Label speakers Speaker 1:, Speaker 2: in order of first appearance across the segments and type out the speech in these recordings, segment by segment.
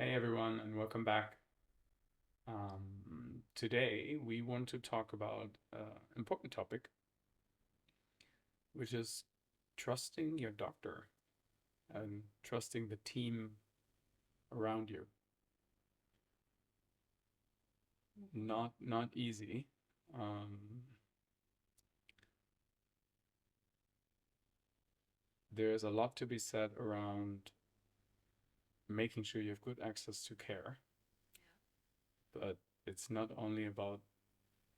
Speaker 1: Hey everyone, and welcome back. Today we want to talk about an important topic, which is trusting your doctor and trusting the team around you. Not easy. Um, there's a lot to be said around making sure you have good access to care, but it's not only about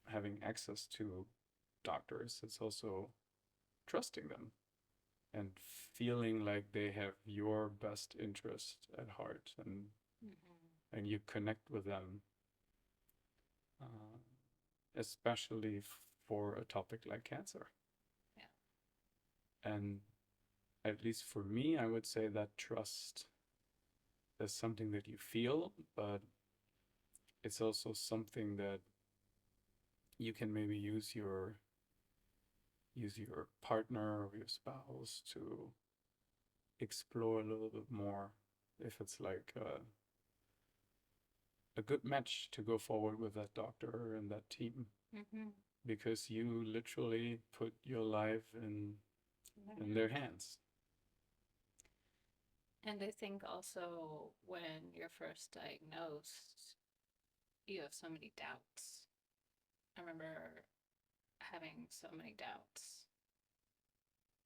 Speaker 1: having access to doctors, it's also trusting them and feeling like they have your best interest at heart and you connect with them, uh, especially for a topic like cancer. And at least for me, I would say that trust is something that you feel, but it's also something that you can maybe use your partner or your spouse to explore a little bit more if it's like a good match to go forward with that doctor and that team
Speaker 2: Mm-hmm.
Speaker 1: because you literally put your life in their hands.
Speaker 2: And I think also when you're first diagnosed, you have so many doubts. I remember having so many doubts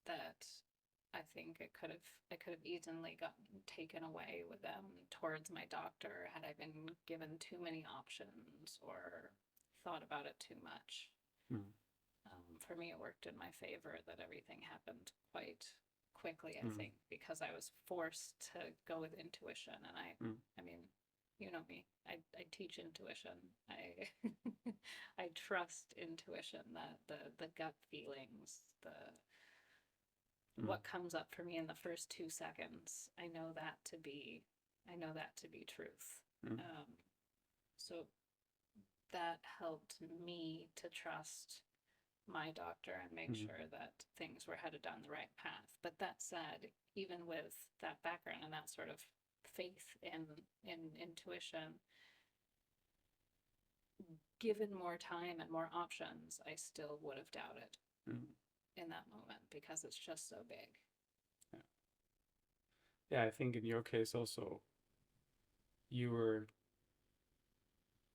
Speaker 2: that I could have easily gotten taken away with them towards my doctor had I been given too many options or thought about it too much.
Speaker 1: Mm,
Speaker 2: For me, it worked in my favor that everything happened quite quickly. I
Speaker 1: mm,
Speaker 2: think because I was forced to go with intuition, and
Speaker 1: mm,
Speaker 2: I mean, you know me. I teach intuition. I I trust intuition. That the gut feelings, the
Speaker 1: mm,
Speaker 2: what comes up for me in the first 2 seconds. I know that to be truth.
Speaker 1: mm,
Speaker 2: Um, so that helped me to trust my doctor and make
Speaker 1: mm,
Speaker 2: sure that things were headed down the right path. But that said, even with that background and that sort of faith in intuition, given more time and more options, I still would have doubted
Speaker 1: mm.
Speaker 2: in that moment because it's just so big.
Speaker 1: Yeah. Yeah, I think in your case also, you were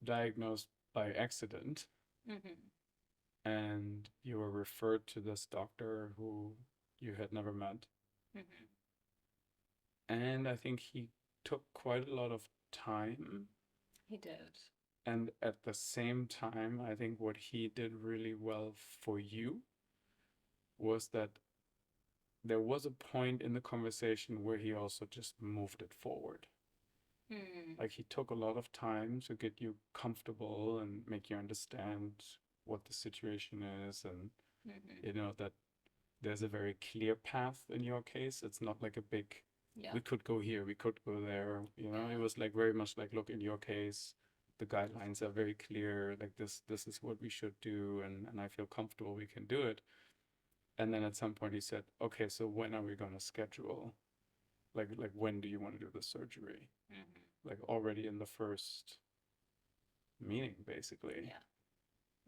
Speaker 1: diagnosed by accident
Speaker 2: Mm-hmm.
Speaker 1: and you were referred to this doctor who you had never met.
Speaker 2: Mm-hmm.
Speaker 1: And I think he took quite a lot of time.
Speaker 2: He did.
Speaker 1: And at the same time, I think what he did really well for you was that there was a point in the conversation where he also just moved it forward.
Speaker 2: Mm.
Speaker 1: Like he took a lot of time to get you comfortable and make you understand what the situation is and
Speaker 2: Mm-hmm.
Speaker 1: that there's a very clear path in your case. It's not like a big
Speaker 2: Yeah.
Speaker 1: we could go here, we could go there. It
Speaker 2: Yeah.
Speaker 1: was like very much like, look, in your case, the guidelines are very clear, like this is what we should do and I feel comfortable we can do it. And then at some point he said, okay, so when are we gonna schedule? Like when do you want to do the surgery?
Speaker 2: Mm-hmm.
Speaker 1: Like already in the first meeting, basically.
Speaker 2: Yeah.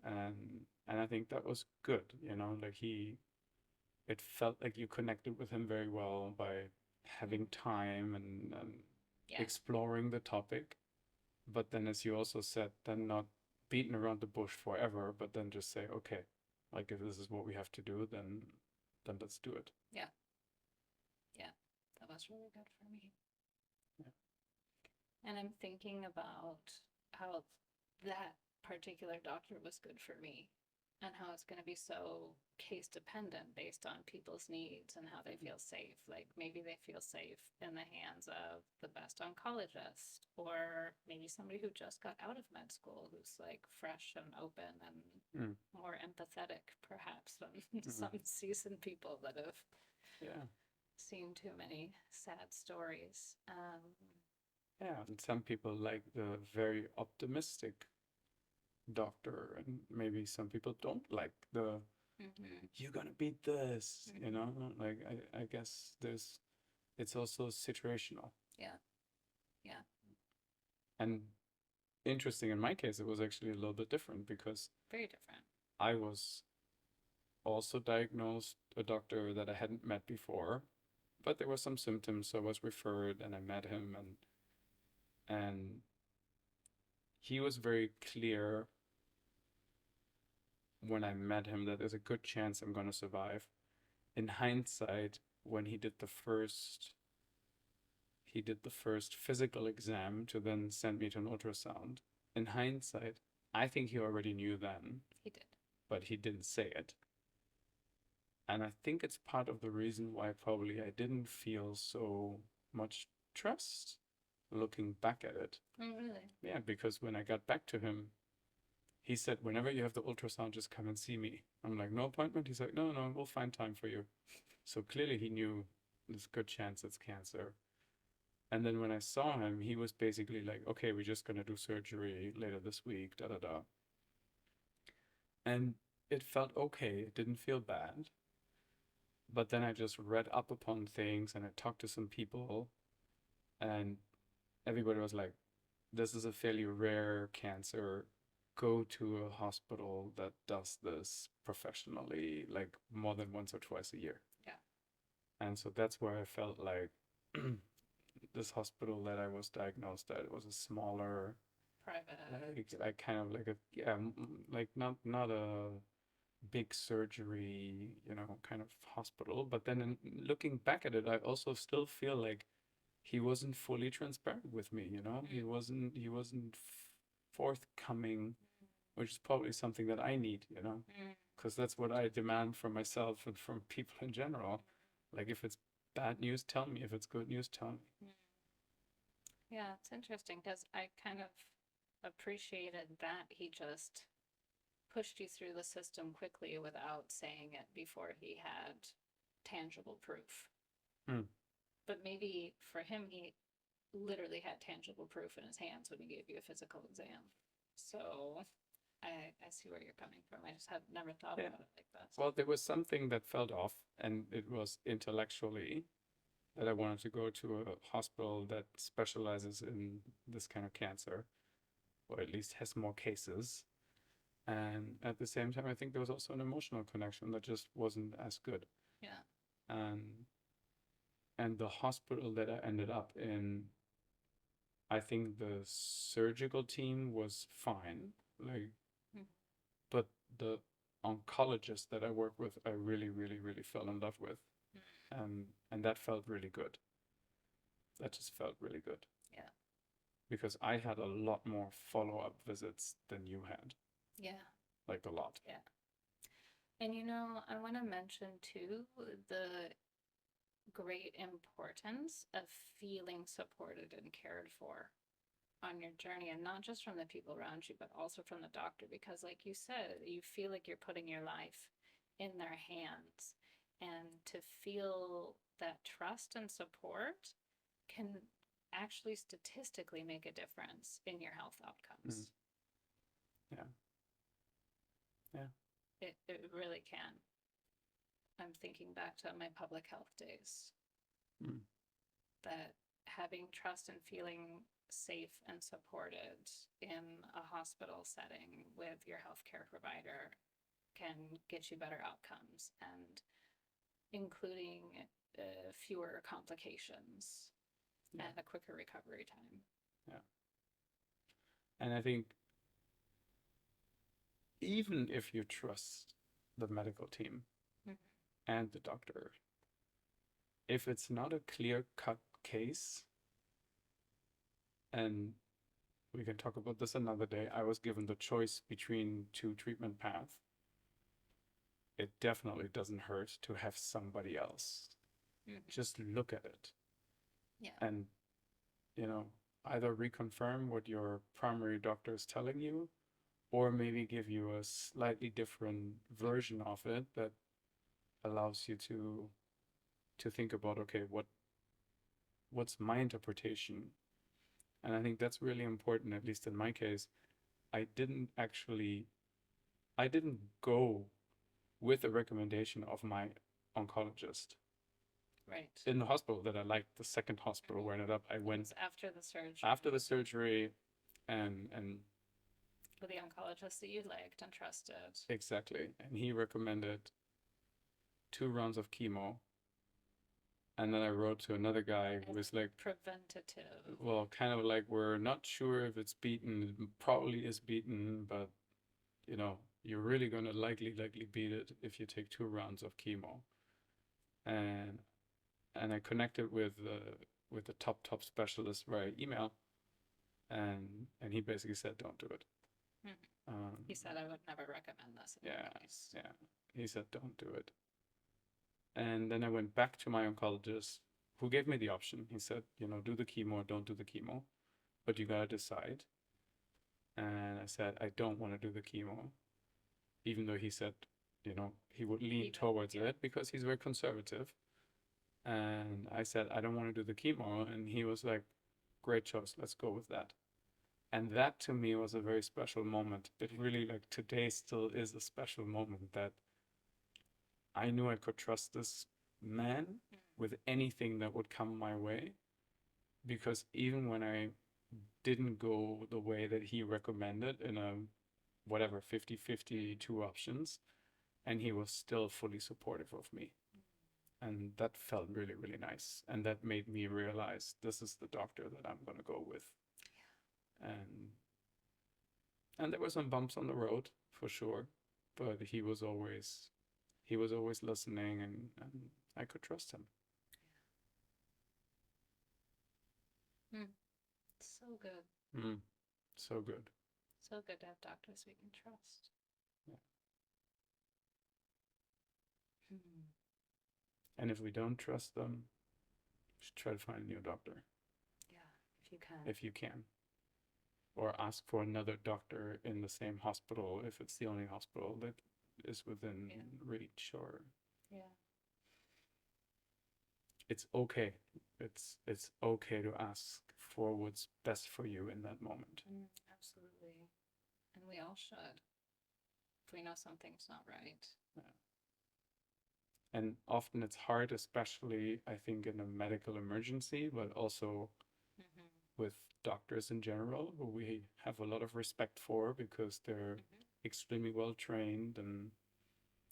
Speaker 1: And I think that was good, like it felt like you connected with him very well by having
Speaker 2: Mm-hmm.
Speaker 1: time and
Speaker 2: Yeah.
Speaker 1: exploring the topic. But then, as you also said, then not beating around the bush forever, but then just say, okay, like if this is what we have to do, then let's do it.
Speaker 2: Yeah. Yeah. That was really good for me.
Speaker 1: Yeah.
Speaker 2: And I'm thinking about how that particular doctor was good for me and how it's going to be so case dependent based on people's needs and how they feel safe. Like maybe they feel safe in the hands of the best oncologist, or maybe somebody who just got out of med school who's like fresh and open and
Speaker 1: Mm,
Speaker 2: more empathetic, perhaps, than
Speaker 1: mm,
Speaker 2: some seasoned people that have
Speaker 1: yeah.
Speaker 2: seen too many sad stories.
Speaker 1: Yeah. And some people like the very optimistic doctor, and maybe some people don't like the
Speaker 2: Mm-hmm.
Speaker 1: you're gonna beat this,
Speaker 2: Mm-hmm.
Speaker 1: like I guess it's also situational.
Speaker 2: Yeah, yeah.
Speaker 1: And interesting, in my case, it was actually a little bit different because
Speaker 2: Very different.
Speaker 1: I was also diagnosed a doctor that I hadn't met before, but there were some symptoms, so I was referred and I met him, and he was very clear when I met him that there's a good chance I'm gonna survive. In hindsight, when he did the first physical exam to then send me to an ultrasound. In hindsight, I think he already knew then,
Speaker 2: He did.
Speaker 1: but he didn't say it. And I think it's part of the reason why probably I didn't feel so much trust looking back at it.
Speaker 2: Oh, really?
Speaker 1: Yeah, because when I got back to him, he said, whenever you have the ultrasound, just come and see me. I'm like, no appointment? He's like, no, no, we'll find time for you. So clearly he knew there's a good chance it's cancer. And then when I saw him, he was basically like, okay, we're just gonna do surgery later this week, da da da. And it felt okay. It didn't feel bad. But then I just read up upon things and I talked to some people, and everybody was like, this is a fairly rare cancer. Go to a hospital that does this professionally, like more than once or twice a year.
Speaker 2: Yeah.
Speaker 1: And so that's where I felt like this hospital that I was diagnosed at was a smaller,
Speaker 2: Private.
Speaker 1: like kind of like a, yeah, like not a big surgery, kind of hospital. But then looking back at it, I also still feel like he wasn't fully transparent with me. He wasn't forthcoming, which is probably something that I need,
Speaker 2: Mm.
Speaker 1: because that's what I demand from myself and from people in general. Like if it's bad news, tell me. If it's good news, tell me.
Speaker 2: Mm. Yeah, it's interesting because I kind of appreciated that he just pushed you through the system quickly without saying it before he had tangible proof.
Speaker 1: Hmm.
Speaker 2: But maybe for him, he literally had tangible proof in his hands when he gave you a physical exam. So I see where you're coming from. I just had never thought
Speaker 1: Yeah.
Speaker 2: about it like that.
Speaker 1: Well, there was something that felt off, and it was intellectually that I wanted to go to a hospital that specializes in this kind of cancer, or at least has more cases. And at the same time, I think there was also an emotional connection that just wasn't as good.
Speaker 2: Yeah.
Speaker 1: And the hospital that I ended up in, I think the surgical team was fine, like,
Speaker 2: Mm.
Speaker 1: but the oncologist that I work with, I really, really, really fell in love with, and that felt really good. That just felt really good.
Speaker 2: Yeah.
Speaker 1: Because I had a lot more follow-up visits than you had,
Speaker 2: Yeah.
Speaker 1: like a lot.
Speaker 2: Yeah. And I want to mention too the great importance of feeling supported and cared for on your journey, and not just from the people around you, but also from the doctor, because like you said, you feel like you're putting your life in their hands, and to feel that trust and support can actually statistically make a difference in your health outcomes.
Speaker 1: Yeah. Yeah.
Speaker 2: It really can. I'm thinking back to my public health days, that having trust and feeling safe and supported in a hospital setting with your healthcare provider can get you better outcomes, and including fewer complications and a quicker recovery time.
Speaker 1: Yeah. And I think even if you trust the medical team and the doctor, if it's not a clear-cut case, and we can talk about this another day, I was given the choice between two treatment paths. It definitely doesn't hurt to have somebody else just look at it.
Speaker 2: Yeah.
Speaker 1: And, either reconfirm what your primary doctor is telling you, or maybe give you a slightly different version of it that allows you to think about, okay, what's my interpretation? And I think that's really important, at least in my case. I didn't go with a recommendation of my oncologist.
Speaker 2: Right.
Speaker 1: In the hospital that I liked, the second hospital where I ended up, I went
Speaker 2: after the surgery.
Speaker 1: After the surgery, and
Speaker 2: With the oncologist that you liked and trusted.
Speaker 1: exactly, and he recommended 2 rounds of chemo. And then I wrote to another guy who was like,
Speaker 2: Preventative.
Speaker 1: well, kind of like, we're not sure if it's beaten. It probably is beaten, but you know, you're really gonna likely beat it if you take 2 rounds of chemo. And I connected with the top specialist via email, and he basically said, don't do it.
Speaker 2: He said I would never recommend this in
Speaker 1: Yeah,
Speaker 2: any case.
Speaker 1: yeah. He said, don't do it. And then I went back to my oncologist, who gave me the option. He said, you know, do the chemo or don't do the chemo, but you gotta decide. And I said, I don't want to do the chemo, even though he said, you know, he would lean towards it because he's very conservative. And I said, I don't want to do the chemo. And he was like, great choice, let's go with that. And that to me was a very special moment. It really, like, today still is a special moment that I knew I could trust this man with anything that would come my way. Because even when I didn't go the way that he recommended in a whatever 50-50 2 options, and he was still fully supportive of me. And that felt really, really nice. And that made me realize this is the doctor that I'm going to go with. And there were some bumps on the road for sure, but he was always listening, and I could trust him.
Speaker 2: So good.
Speaker 1: So good.
Speaker 2: So good to have doctors we can trust.
Speaker 1: Yeah. And if we don't trust them, we should try to find a new doctor.
Speaker 2: Yeah, if you can.
Speaker 1: If you can. Or ask for another doctor in the same hospital if it's the only hospital that is within reach. Or it's okay. It's okay to ask for what's best for you in that moment.
Speaker 2: Absolutely. And we all should. If we know something's not right.
Speaker 1: Yeah. And often it's hard, especially I think in a medical emergency, but also with doctors in general, who we have a lot of respect for because they're extremely well trained, and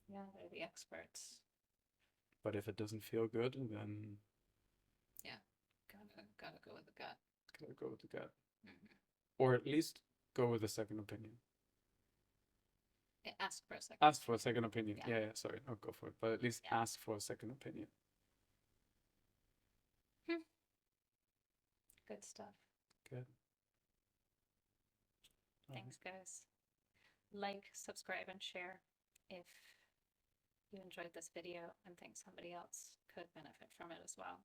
Speaker 2: yeah, they're the experts.
Speaker 1: But if it doesn't feel good, then
Speaker 2: gotta go with the gut.
Speaker 1: Gotta go with the gut. Or at least go with a second opinion.
Speaker 2: Ask for a second.
Speaker 1: Ask for a second opinion. Yeah, sorry, not go for it, but at least ask for a second opinion.
Speaker 2: Good stuff.
Speaker 1: Good.
Speaker 2: Thanks, guys. Like, subscribe, and share if you enjoyed this video and think somebody else could benefit from it as well.